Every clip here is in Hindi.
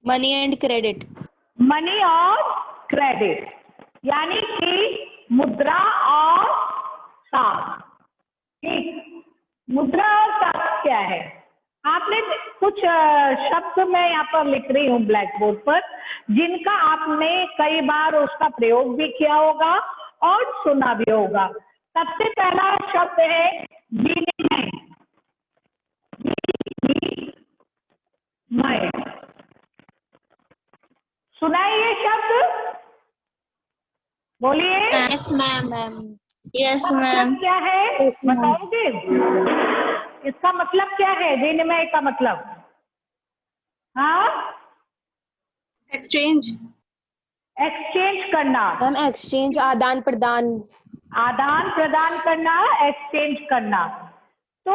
Money and credit. मनी और क्रेडिट, यानी कि मुद्रा और साख। ठीक, मुद्रा और साख क्या है? आपने कुछ शब्द मैं यहाँ पर लिख रही हूँ ब्लैक बोर्ड पर, जिनका आपने कई बार उसका प्रयोग भी किया होगा और सुना भी होगा। सबसे पहला शब्द है विनिमय। विनिमय, सुना है ये शब्द? बोलिए। Yes ma'am. यस इसका मैम। मतलब क्या है बताओगे? इसका मतलब क्या है विनिमय का मतलब? हाँ, एक्सचेंज। एक्सचेंज करना। मैम एक्सचेंज आदान प्रदान। आदान प्रदान करना, एक्सचेंज करना। तो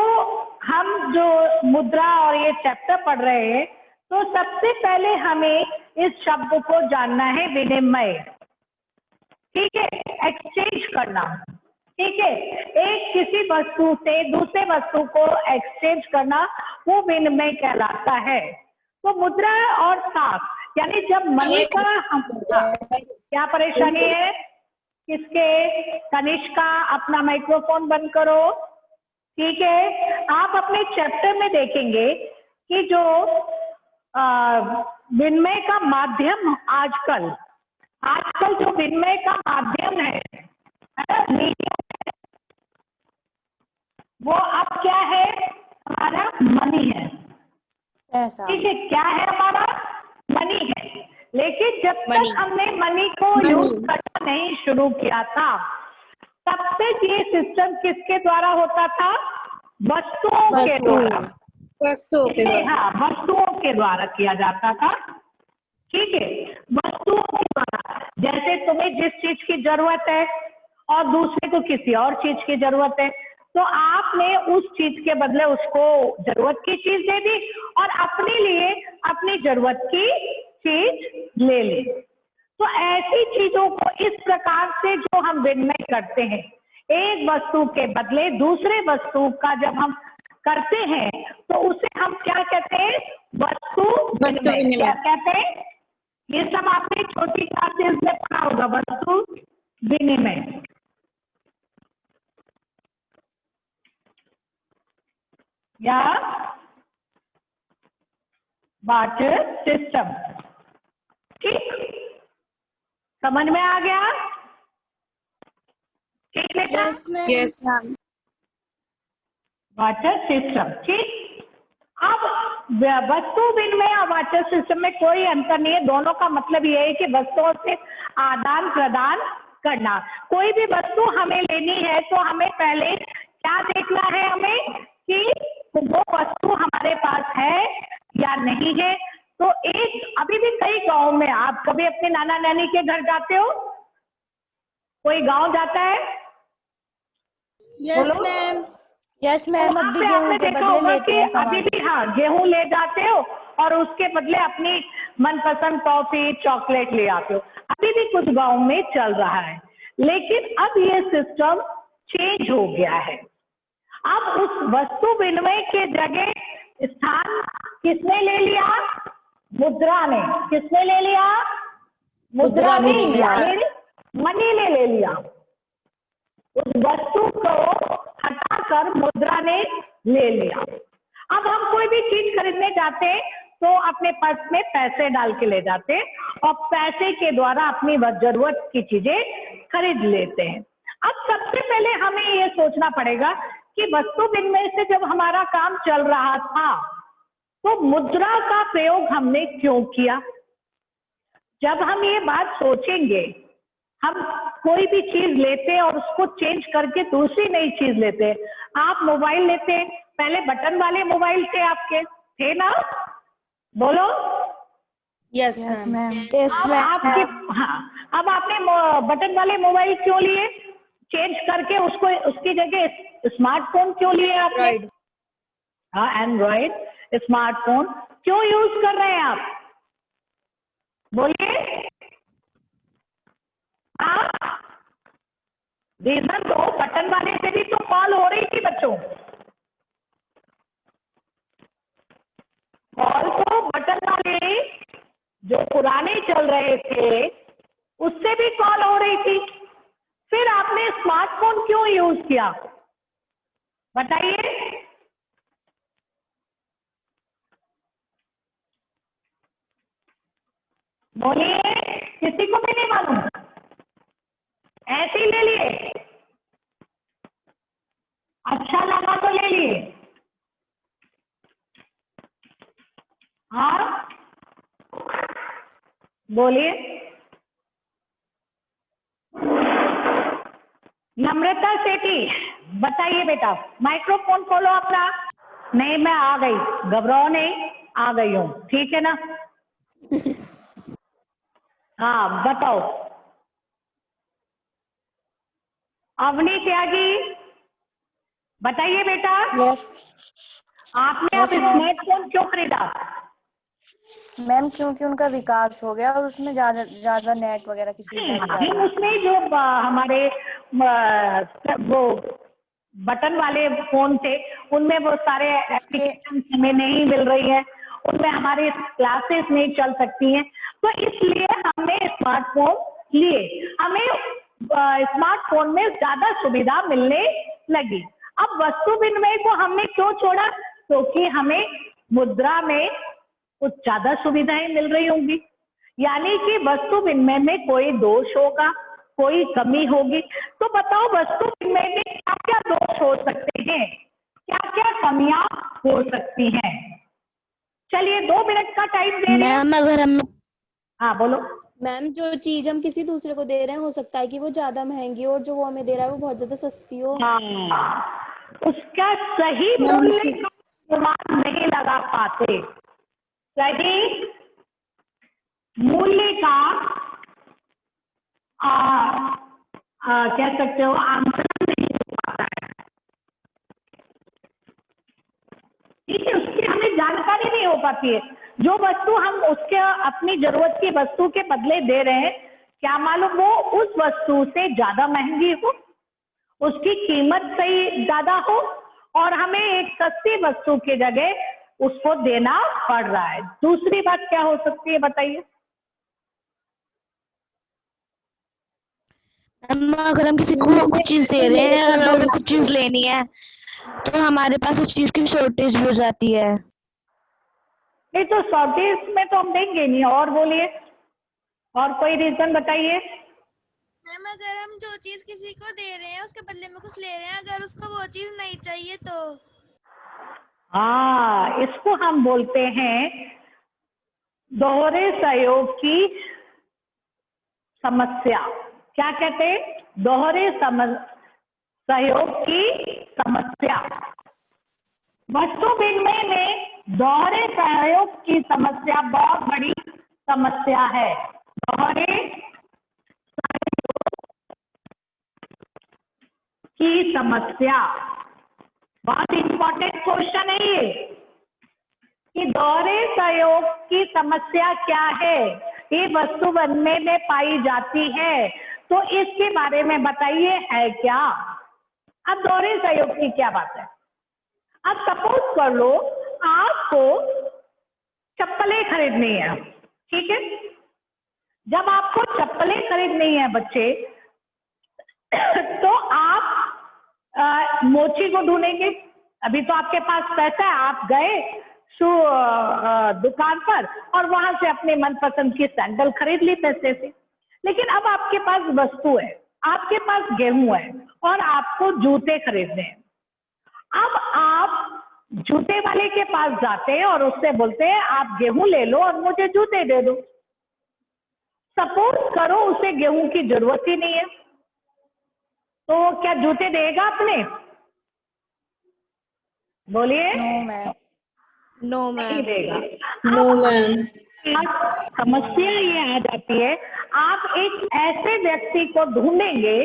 हम जो मुद्रा और ये चैप्टर पढ़ रहे हैं, तो सबसे पहले हमें इस शब्द को जानना है विनिमय। ठीक है, एक्सचेंज करना। ठीक है, एक किसी वस्तु से दूसरे वस्तु को एक्सचेंज करना, वो विनिमय कहलाता है। तो मुद्रा और साख, यानी जब मनी का हम, क्या परेशानी है किसके? कनिष्का, अपना माइक्रोफोन बंद करो। ठीक है, आप अपने चैप्टर में देखेंगे कि जो विनिमय का माध्यम आजकल जो विनिमय का माध्यम है वो अब क्या है? हमारा मनी है। पैसा। ठीक है, क्या है हमारा? मनी है। लेकिन जब तक हमने मनी को यूज करना नहीं शुरू किया था, तब तक ये सिस्टम किसके द्वारा होता था? वस्तुओं के द्वारा। हाँ, वस्तुओं के द्वारा किया जाता था। ठीक है, वस्तुओं के द्वारा। जैसे तुम्हें जिस चीज की जरूरत है और दूसरे को किसी और चीज की जरूरत है, तो आपने उस चीज के बदले उसको जरूरत की चीज दे दी और अपने लिए अपनी जरूरत की चीज ले ली। तो ऐसी चीजों को इस प्रकार से जो हम विनिमय करते हैं, एक वस्तु के बदले दूसरे वस्तु का जब हम करते हैं, तो उसे हम क्या कहते हैं? वस्तु विनिमय। क्या कहते हैं? ये सब आपने छोटी क्लासेस में पढ़ा होगा, वस्तु विनिमय। या बार्टर सिस्टम। ठीक, समझ में आ गया? ठीक है, यस मैम। Barter system. ठीक, अब वस्तु विनिमय और बार्टर सिस्टम में कोई अंतर नहीं है। दोनों का मतलब ये है कि वस्तुओं से आदान प्रदान करना। कोई भी वस्तु हमें लेनी है तो हमें पहले क्या देखना है? हमें कि वो वस्तु हमारे पास है या नहीं है। तो एक, अभी भी कई गांव में, आप कभी अपने नाना नानी के घर जाते हो? कोई गांव जाता है? Yes ma'am. Yes ma'am. अब भी आपने गेहूं के देखा बदले होगा लेते कि हैं अभी सामान। भी, हाँ, गेहूं ले जाते हो और उसके बदले अपनी मनपसंद टॉफी चॉकलेट ले आते हो। अभी भी कुछ गांव में चल रहा है, लेकिन अब ये सिस्टम चेंज हो गया है। अब उस वस्तु विनिमय के जगह स्थान किसने ले लिया? मुद्रा ने। किसने ले लिया? मुद्रा ने, यानी मनी ने ले लिया। उस वस्तु को हटाकर मुद्रा ने ले लिया। अब हम कोई भी चीज खरीदने जाते हैं तो अपने पर्स में पैसे डाल के ले जाते हैं और पैसे के द्वारा अपनी जरूरत की चीजें खरीद लेते हैं। अब सबसे पहले हमें ये सोचना पड़ेगा कि वस्तु विनिमय से जब हमारा काम चल रहा था, तो मुद्रा का प्रयोग हमने क्यों किया? जब हम ये बात सोचेंगे, हम कोई भी चीज लेते हैं और उसको चेंज करके दूसरी नई चीज लेते हैं। आप मोबाइल लेते हैं, पहले बटन वाले मोबाइल थे आपके, थे ना? बोलो। Yes ma'am. अब आपके, हाँ, अब आपने बटन वाले मोबाइल क्यों लिए? चेंज करके उसको, उसकी जगह स्मार्टफोन क्यों लिए आपने? हाँ, एंड्रॉइड स्मार्टफोन क्यों यूज कर रहे हैं आप? बोलिए। हाँ, रीजन तो बटन वाले से भी तो कॉल हो रही थी बच्चों। कॉल तो बटन वाले जो पुराने चल रहे थे उससे भी कॉल हो रही थी, फिर आपने स्मार्टफोन क्यों यूज किया बताइए? बोलिए, किसी को भी नहीं मालूम? ऐसे ही ले लिए, अच्छा लगा तो ले लिए। हाँ बोलिए। नम्रता सेठी, बताइए बेटा, माइक्रोफोन खोलो अपना। नहीं, मैं आ गई, घबराओ नहीं, आ गई हूँ, ठीक है ना? हाँ बताओ। अवनी त्यागी, बताइए बेटा, यस आपने अब यस मैम। स्मार्टफोन क्यों खरीदा? मैम क्योंकि उनका विकास हो गया और उसमें ज्यादा ज्यादा नेट वगैरह की सुविधा भी अभी ज्यादा उसमें होती है। जो हमारे वो बटन वाले फोन थे उनमें वो सारे उसके एप्लीकेशन हमें नहीं मिल रही है, उनमें हमारी क्लासेस नहीं चल सकती हैं, तो इसलिए हमने स्मार्टफोन लिए। हमें स्मार्टफोन में ज्यादा सुविधा मिलने लगी। अब वस्तु विनिमय को हमने क्यों छोड़ा? क्योंकि हमें मुद्रा में कुछ ज्यादा सुविधाएं मिल रही होंगी, यानी कि वस्तु विनिमय में कोई दोष होगा, कोई कमी होगी। तो बताओ वस्तु विनिमय में क्या क्या दोष हो सकते हैं, क्या क्या कमियां हो सकती हैं? चलिए 2 मिनट का टाइम दे रही हूँ। मैम अगर हम हाँ बोलो। मैम जो चीज हम किसी दूसरे को दे रहे हैं हो सकता है कि वो ज्यादा महंगी हो और जो वो हमें दे रहा है वो बहुत ज्यादा सस्ती हो। हाँ, उसका सही मैम मूल्य का अनुमान नहीं लगा पाते, सही मूल्य का कह सकते हो आंकलन नहीं हो पाता है, ठीक है? उसकी हमें जानकारी नहीं हो पाती है। जो वस्तु हम उसके अपनी जरूरत की वस्तु के बदले दे रहे हैं, क्या मालूम वो उस वस्तु से ज्यादा महंगी हो, उसकी कीमत सही ज्यादा हो, और हमें एक सस्ती वस्तु की जगह उसको देना पड़ रहा है। दूसरी बात क्या हो सकती है बताइए? मैम अगर हम किसी को कुछ चीज दे रहे हैं और हमें कुछ चीज लेनी है तो हमारे पास उस चीज की शॉर्टेज भी हो जाती है। नहीं तो शॉर्टेज में तो हम देंगे नहीं। और बोलिए, और कोई रीजन बताइए? मैम अगर हम जो चीज किसी को दे रहे हैं उसके बदले में कुछ ले रहे हैं, अगर उसको वो चीज नहीं चाहिए तो? हाँ, इसको हम बोलते हैं दोहरे सहयोग की समस्या। क्या कहते हैं? दोहरे सहयोग की समस्या। वस्तु विनिमय में दोहरे सहयोग की समस्या बहुत बड़ी समस्या है। दोहरे की समस्या बहुत इंपॉर्टेंट क्वेश्चन है ये, कि दोहरे सहयोग की समस्या क्या है, ये वस्तु विनिमय में पाई जाती है, तो इसके बारे में बताइए है क्या? अब दोहरे सहयोग की क्या बात है? अब सपोज कर लो आपको चप्पलें खरीदनी है, ठीक है? जब आपको चप्पलें खरीदनी है बच्चे, तो आप मोची को ढूंढेंगे। अभी तो आपके पास पैसा है, आप गए शू दुकान पर और वहां से अपने मनपसंद की सैंडल खरीद ली पैसे से। लेकिन अब आपके पास वस्तु है, आपके पास गेहूं है और आपको जूते खरीदने हैं। अब आप जूते वाले के पास जाते हैं और उससे बोलते हैं आप गेहूं ले लो और मुझे जूते दे दो। सपोज करो उसे गेहूं की जरूरत ही नहीं है, तो क्या जूते देगा अपने? बोलिए। No ma'am. नो नहीं मैम। देगा। No ma'am. समस्या ये आ जाती है, आप एक ऐसे व्यक्ति को ढूंढेंगे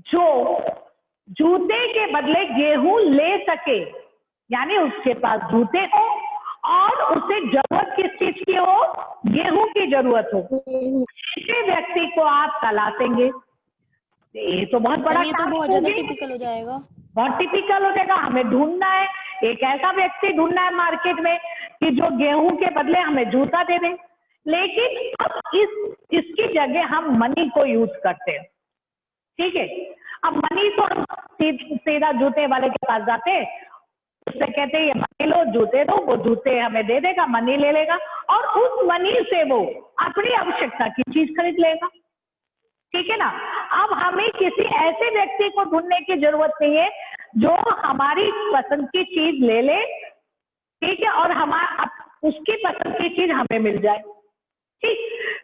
जो जूते के बदले गेहूं ले सके, यानी उसके पास जूते हो और उसे जरूरत किस चीज की हो? गेहूं की जरूरत हो। ऐसे व्यक्ति को आप तलाशेंगे। ये तो बहुत बड़ा ये तो काम बहुत हो ज्यादा गया। टिपिकल हो जाएगा। बहुत टिपिकल हो जाएगा। हमें ढूंढना है, एक ऐसा व्यक्ति ढूंढना है मार्केट में कि जो गेहूं के बदले हमें जूता दे दे। लेकिन अब इसकी जगह हम मनी को यूज करते हैं, ठीक है। अब मनी तो हम सीधा जूते वाले के पास जाते हैं, उससे कहते हैं ये मनी लो, जूते दो, वो जूते हमें दे देगा, मनी ले लेगा और उस मनी से वो अपनी आवश्यकता की चीज खरीद लेगा, ठीक है ना। अब हमें किसी ऐसे व्यक्ति को ढूंढने की जरूरत नहीं है जो हमारी पसंद की चीज ले ले, ठीक है, और हमारा उसकी पसंद की चीज हमें मिल जाए, ठीक।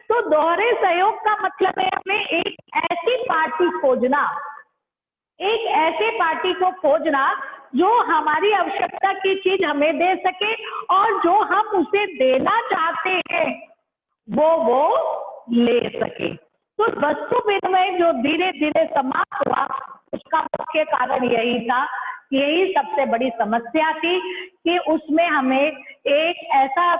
तो दोहरे सहयोग का मतलब है हमें एक ऐसी पार्टी खोजना, एक ऐसे पार्टी को खोजना जो हमारी आवश्यकता की चीज हमें दे सके और जो हम उसे देना चाहते हैं वो ले सके। तो वस्तु विनिमय जो धीरे धीरे समाप्त हुआ उसका मुख्य कारण यही था, यही सबसे बड़ी समस्या थी कि उसमें हमें एक ऐसा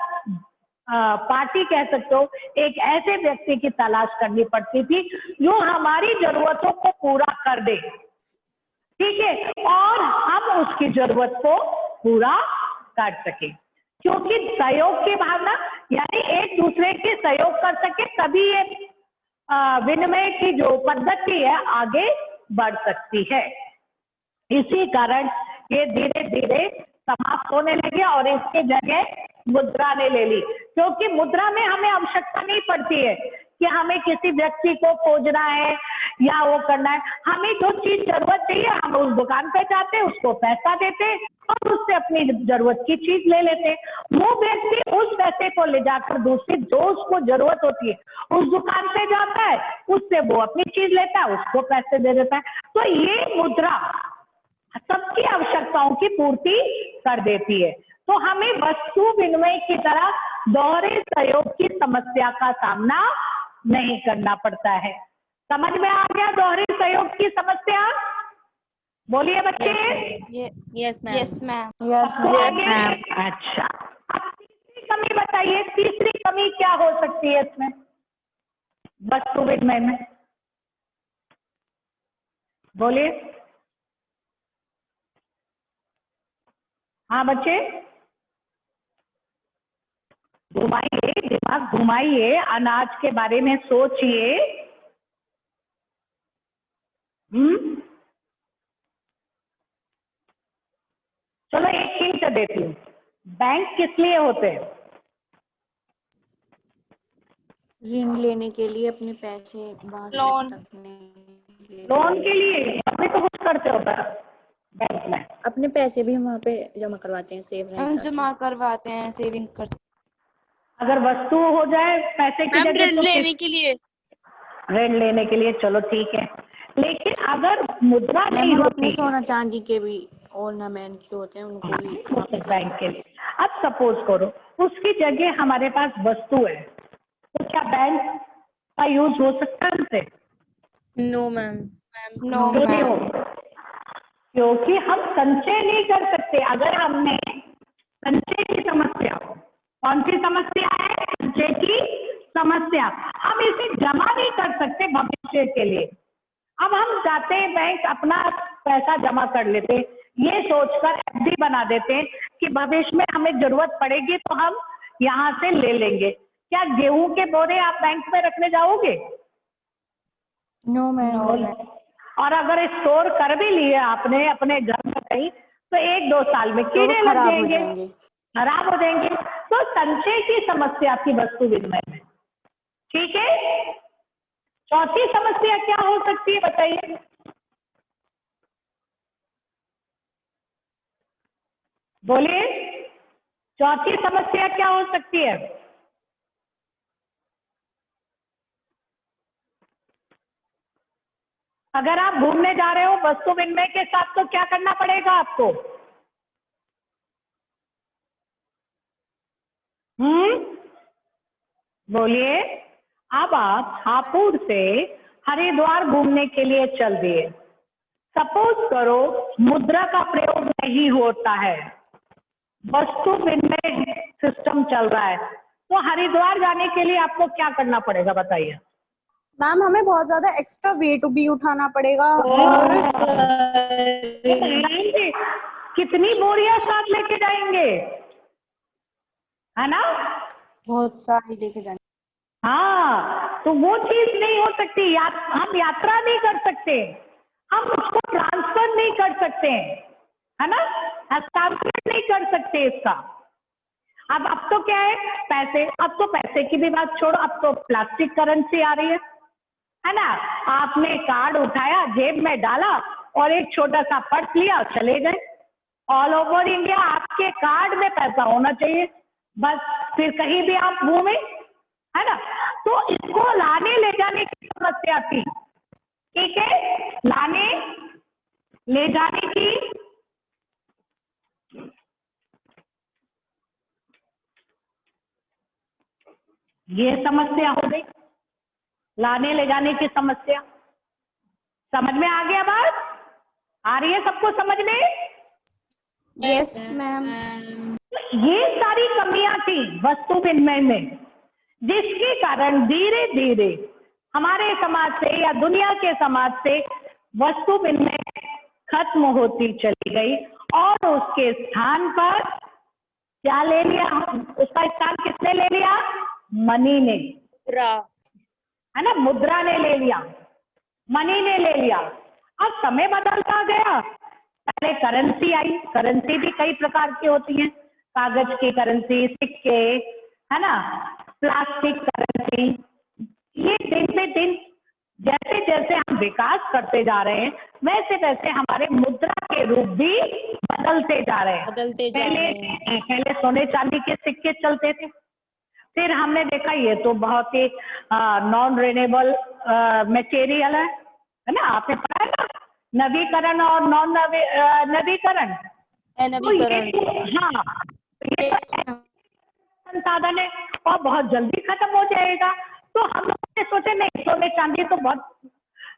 पार्टी कह सकते हो, एक ऐसे व्यक्ति की तलाश करनी पड़ती थी जो हमारी जरूरतों को पूरा कर दे, ठीक है, और हम उसकी जरूरत को पूरा कर सके। क्योंकि सहयोग की भावना यानी एक दूसरे के सहयोग कर सके तभी ये विनिमय की जो पद्धति है आगे बढ़ सकती है। इसी कारण ये धीरे धीरे समाप्त होने लगे और इसकी जगह मुद्रा ने ले ली, क्योंकि मुद्रा में हमें आवश्यकता नहीं पड़ती है कि हमें किसी व्यक्ति को खोजना है या वो करना है। हमें जो चीज जरूरत चाहिए हम उस दुकान पे जाते, उसको पैसा देते और उससे अपनी जरूरत की चीज ले लेते। वो व्यक्ति उस पैसे को ले जाकर दूसरी जो उसको जरूरत होती है उस दुकान पे जाता है, उससे वो अपनी चीज लेता है, उसको पैसे दे देता है। तो ये मुद्रा सबकी आवश्यकताओं की पूर्ति कर देती है। तो हमें वस्तु विनिमय की तरह दोहरे सहयोग की समस्या का सामना नहीं करना पड़ता है। समझ में आ गया दोहरे सहयोग की समस्या? बोलिए बच्चे। Yes ma'am. यस सबको मैम। अच्छा, अब तीसरी कमी बताइए, तीसरी कमी क्या हो सकती है इसमें वस्तु विनिमय में? बोलिए। हाँ बच्चे, घुमाइए, दिमाग घुमाइए, अनाज के बारे में सोचिए। चलो एक हिंट देती हूँ, बैंक किस लिए होते हैं? ऋण लेने के लिए, अपने पैसे वहां से लोन। रखने के लिए। लोन के लिए। अभी तो कुछ करते हो बैंक में? अपने पैसे भी हम वहाँ पे जमा करवाते हैं, सेव हम रहता है। जमा करवाते हैं, सेविंग करते अगर वस्तु हो जाए पैसे की हैं। जगह ऋण तो लेने के लिए। ऋण लेने के लिए, चलो ठीक है। लेकिन अगर मुद्रा मैम नहीं हम होती अपने सोना चांदी के भी ऑर्नामेंट जो होते हैं उनको भी वहाँ पे बैंक के लिए, अब सपोज करो उसकी जगह हमारे पास वस्तु है, तो क्या बैंक का यूज हो सकता है उनसे? No ma'am. नो क्यों नहीं मैम। हो? क्योंकि हम संचय नहीं कर सकते। अगर हमने संचय की समस्या, कौन सी समस्या है? संचय की समस्या। हम इसे जमा नहीं कर सकते भविष्य के लिए। अब हम जाते हैं बैंक, अपना पैसा जमा कर लेते, ये सोचकर एफडी बना देते हैं कि भविष्य में हमें जरूरत पड़ेगी तो हम यहाँ से ले लेंगे। क्या गेहूं के बोरे आप बैंक में रखने जाओगे? No ma'am. और अगर स्टोर कर भी लिए आपने अपने घर में कहीं, तो 1-2 साल में तो कीड़े वो लग खराब हो जाएंगे, जाएंगे। खराब हो जाएंगे। तो संचय की समस्या थी वस्तु विनिमय में, ठीक है। चौथी समस्या क्या हो सकती है बताइए? बोलिए, चौथी समस्या क्या हो सकती है? अगर आप घूमने जा रहे हो वस्तु विनिमय के साथ तो क्या करना पड़ेगा आपको? बोलिए। अब आप हापुड़ से हरिद्वार घूमने के लिए चल दिए। सपोज करो मुद्रा का प्रयोग नहीं होता है, वस्तु विनिमय सिस्टम चल रहा है, तो हरिद्वार जाने के लिए आपको क्या करना पड़ेगा बताइए? मैम हमें बहुत ज्यादा एक्स्ट्रा वेट भी उठाना पड़ेगा। कितनी बोरियां साथ लेके जाएंगे, है ना? बहुत सारी लेके जाने। हाँ, तो वो चीज नहीं हो सकती। हम यात्रा नहीं कर सकते, हम उसको ट्रांसफर नहीं कर सकते, है ना, हस्तांतरण नहीं कर सकते इसका। अब तो क्या है, पैसे, अब तो पैसे की भी बात छोड़ो, अब तो प्लास्टिक करेंसी आ रही है ना। आपने कार्ड उठाया, जेब में डाला और एक छोटा सा पर्स लिया और चले गए। ऑल ओवर इंडिया आपके कार्ड में पैसा होना चाहिए, बस, फिर कहीं भी आप घूमे, है ना। तो इसको लाने ले जाने की समस्या थी, ठीक है, लाने ले जाने की ये समस्या हो गई, लाने ले जाने की समस्या। समझ में आ गया बात? आ रही है सबको समझ में? Yes ma'am. ये सारी कमियां थी वस्तु विनिमय में, जिसके कारण धीरे धीरे हमारे समाज से या दुनिया के समाज से वस्तु विनिमय खत्म होती चली गई और उसके स्थान पर क्या ले लिया, उसका स्थान किसने ले लिया? मनी ने, है ना, मुद्रा ने ले लिया, मनी ने ले लिया। अब समय बदलता गया, पहले करेंसी आई, करेंसी भी कई प्रकार की होती है, कागज की करेंसी, सिक्के, है ना, प्लास्टिक करेंसी। ये दिन पे दिन जैसे जैसे हम विकास करते जा रहे हैं, वैसे वैसे हमारे मुद्रा के रूप भी बदलते जा रहे हैं। पहले सोने चांदी के सिक्के चलते थे, फिर हमने देखा ये तो बहुत ही नॉन रिन्यूएबल मटेरियल है ना, आपने पढ़ा है ना, नवीकरण और नॉन नवीकरण। हाँ, ये संसाधन है और बहुत जल्दी खत्म हो जाएगा। तो हम लोगों ने सोचे नहीं, सोने चांदी तो बहुत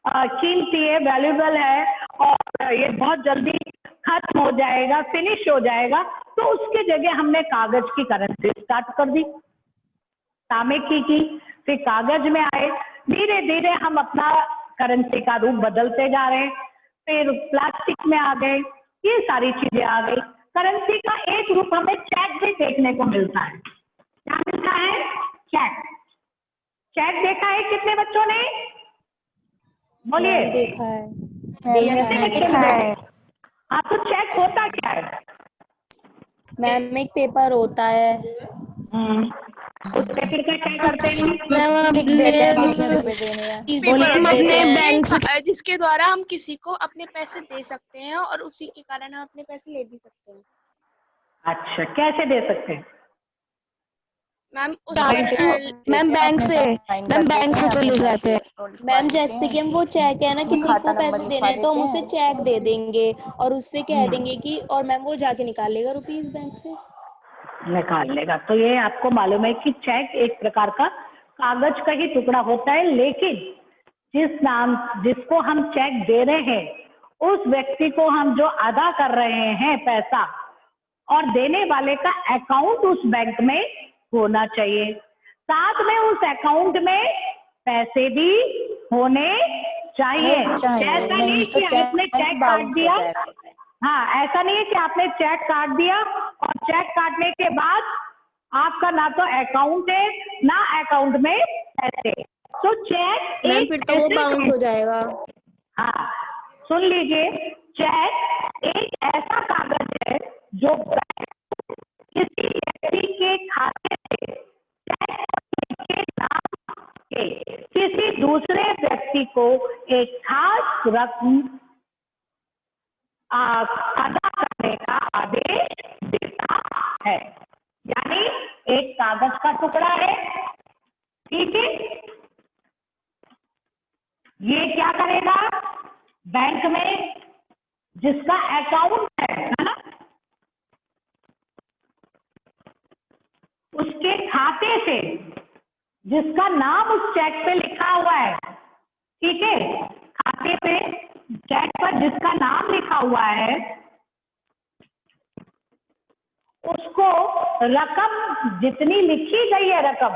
कीमती है, वैल्यूएबल है और ये बहुत जल्दी खत्म हो जाएगा, फिनिश हो जाएगा। तो उसके जगह हमने कागज की करेंसी स्टार्ट कर दी, तांबे की, फिर कागज में आए, धीरे धीरे हम अपना करेंसी का रूप बदलते जा रहे हैं, फिर प्लास्टिक में आ गए, ये सारी चीजें आ गई। करेंसी का एक रूप हमें चेक भी देखने को मिलता है। क्या मिलता है? चेक। चेक देखा है कितने बच्चों ने? बोलिए। देखा है। हाँ, तो चेक होता क्या है? मैम एक पेपर होता है, उस पेपर का क्या करते हैं? अपने बैंक से जिसके द्वारा हम किसी को अपने पैसे दे सकते हैं और उसी के कारण हम अपने पैसे ले भी सकते हैं। अच्छा, कैसे दे सकते हैं? मैम मैम बैंक से चले जाते हैं। मैम जैसे कि हम वो चेक है ना, किसी को पैसे देने हैं तो हम उसे चेक दे देंगे और उससे कह देंगे कि, और मैम वो जाके निकाल लेगा रुपीस बैंक से, निकाल लेगा। तो ये आपको मालूम है कि चेक एक प्रकार का कागज का ही टुकड़ा होता है, लेकिन जिसको हम चेक दे रहे हैं उस व्यक्ति को हम जो अदा कर रहे हैं पैसा, और देने वाले का अकाउंट उस बैंक में होना चाहिए, साथ में उस अकाउंट में पैसे भी होने चाहिए। ऐसा नहीं कि आपने चेक काट दिया, हाँ, ऐसा नहीं है कि आपने चेक काट दिया और चेक काटने के बाद आपका ना तो अकाउंट है ना अकाउंट में पैसे, तो चेक एक फिर तो वो बाउंस हो जाएगा। हाँ, सुन लीजिए, चेक एक ऐसा कागज है जो किसी व्यक्ति के खाते से चेक के नाम के किसी दूसरे व्यक्ति को एक खास रकम अदा करने का आदेश देता है। यानी एक कागज का टुकड़ा है, ठीक है, ये क्या करेगा? बैंक में जिसका अकाउंट है ना, उसके खाते से, जिसका नाम उस चेक पे लिखा हुआ है, ठीक है, खाते पे चेक पर जिसका नाम लिखा हुआ है, उसको रकम जितनी लिखी गई है रकम,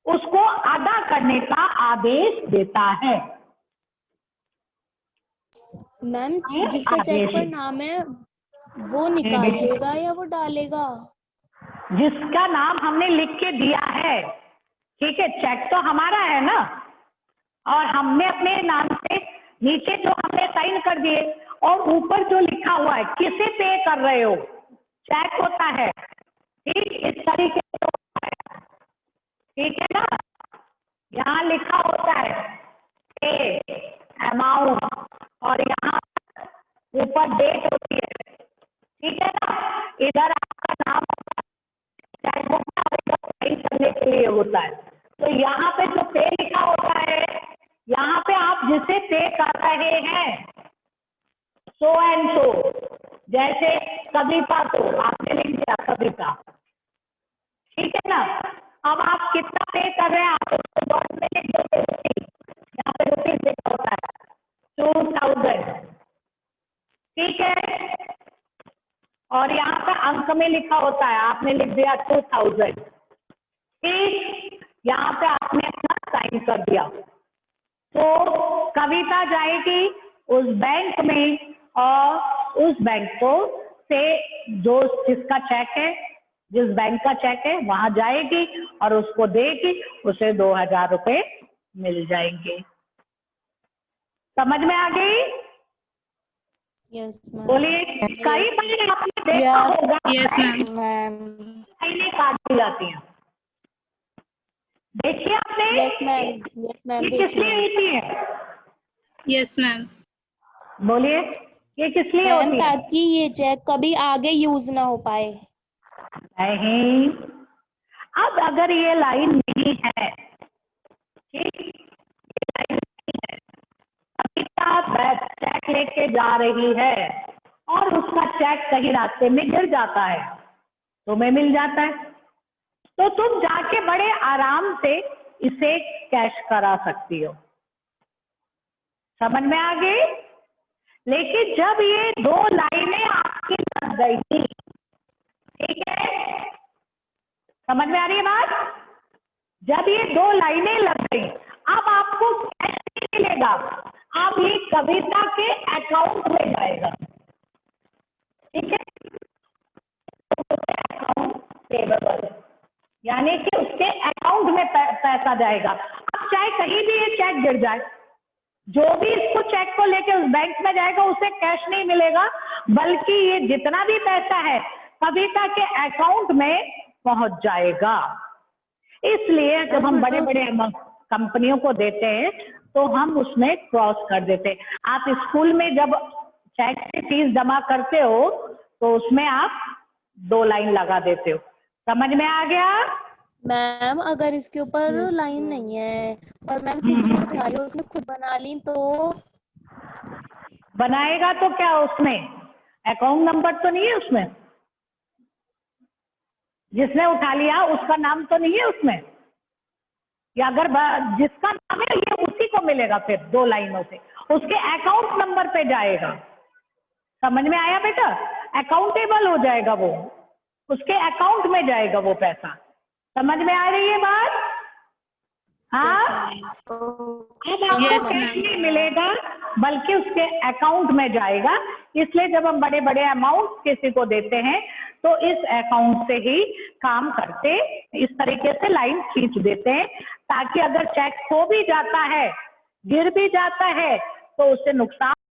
उसको अदा करने का आदेश देता है। मैम जिसका चेक पर नाम है वो निकालेगा या वो डालेगा? जिसका नाम हमने लिख के दिया है, ठीक है, चेक तो हमारा है ना, और हमने अपने नाम से नीचे जो हमने साइन कर दिए, और ऊपर जो लिखा हुआ है किसे पे कर रहे हो, चेक होता है, ठीक, इस तरीके से होता है, ठीक है ना। यहाँ लिखा होता है पे अमाउंट, और यहाँ ऊपर डेट होती है, ठीक है ना। इधर आपका नाम होता है, चेक होता है, इधर साइन करने के लिए होता है। तो यहाँ पे जो पे लिखा होता है, यहाँ पे आप जिसे पे कर रहे हैं, सो एंड सो, जैसे कविता, तो आपने लिख दिया कविता, ठीक है ना। अब आप कितना पे कर रहे हैं, आप उसको वर्ड में लिख दोगे रुपीज, यहाँ पे रुपीज लिखा होता है 2000, ठीक है। और यहाँ पे अंक में लिखा होता है, आपने लिख दिया 2000, ठीक, यहाँ पे आपने अपना साइन कर दिया। तो कविता जाएगी उस बैंक में, और उस बैंक को से जो जिसका चेक है, जिस बैंक का चेक है वहां जाएगी और उसको देगी, उसे 2000 रुपए मिल जाएंगे। समझ में आ गई? Yes ma'am. बोलिए। कई बार आपने देखा होगा यस मैम। लाइनें काट दी जाती हैं, देखिए आपने, यस मैम, यस मैम, ये किस लिए होती है? Yes ma'am. बोलिए, ये किस लिए मैम होती है? ताकि ये चेक कभी आगे यूज ना हो पाए। नहीं, अब अगर ये लाइन नहीं है, ठीक, ये लाइन नहीं है, कविता चेक लेके जा रही है और उसका चेक कहीं रास्ते में गिर जाता है, तुम्हें मिल जाता है, तो तुम जाके बड़े आराम से इसे कैश करा सकती हो। समझ में आ गई? लेकिन जब ये दो लाइनें आपकी लग गई थी, ठीक है, समझ में आ रही है बात? जब ये दो लाइनें लग गई, अब आपको कैश नहीं मिलेगा, अब ये कविता के अकाउंट में जाएगा, ठीक है, अकाउंट पेबल, यानी कि उसके अकाउंट में पैसा जाएगा। अब चाहे कहीं भी ये चेक गिर जाए, जो भी इसको चेक को लेके उस बैंक में जाएगा उसे कैश नहीं मिलेगा, बल्कि ये जितना भी पैसा है कविता के अकाउंट में पहुंच जाएगा। इसलिए जब हम बड़े बड़े कंपनियों को देते हैं तो हम उसमें क्रॉस कर देते हैं। आप स्कूल में जब चेक की फीस जमा करते हो तो उसमें आप 2 लाइन लगा देते हो। समझ में आ गया? मैम अगर इसके ऊपर लाइन नहीं है और मैम किसी को उधारी उसने खुद बना ली तो? बनाएगा तो क्या, उसमें अकाउंट नंबर तो नहीं है उसमें, जिसने उठा लिया उसका नाम तो नहीं है उसमें, या अगर जिसका नाम है ये उसी को मिलेगा, फिर 2 लाइनों से उसके अकाउंट नंबर पे जाएगा। समझ में आया बेटा? अकाउंटेबल हो जाएगा वो, उसके अकाउंट में जाएगा वो पैसा। समझ में आ रही है बात? हाँ, अब आपको कैश नहीं मिलेगा बल्कि उसके अकाउंट में जाएगा। इसलिए जब हम बड़े बड़े अमाउंट किसी को देते हैं तो इस अकाउंट से ही काम करते, इस तरीके से लाइन खींच देते हैं, ताकि अगर चेक खो भी जाता है, गिर भी जाता है, तो उससे नुकसान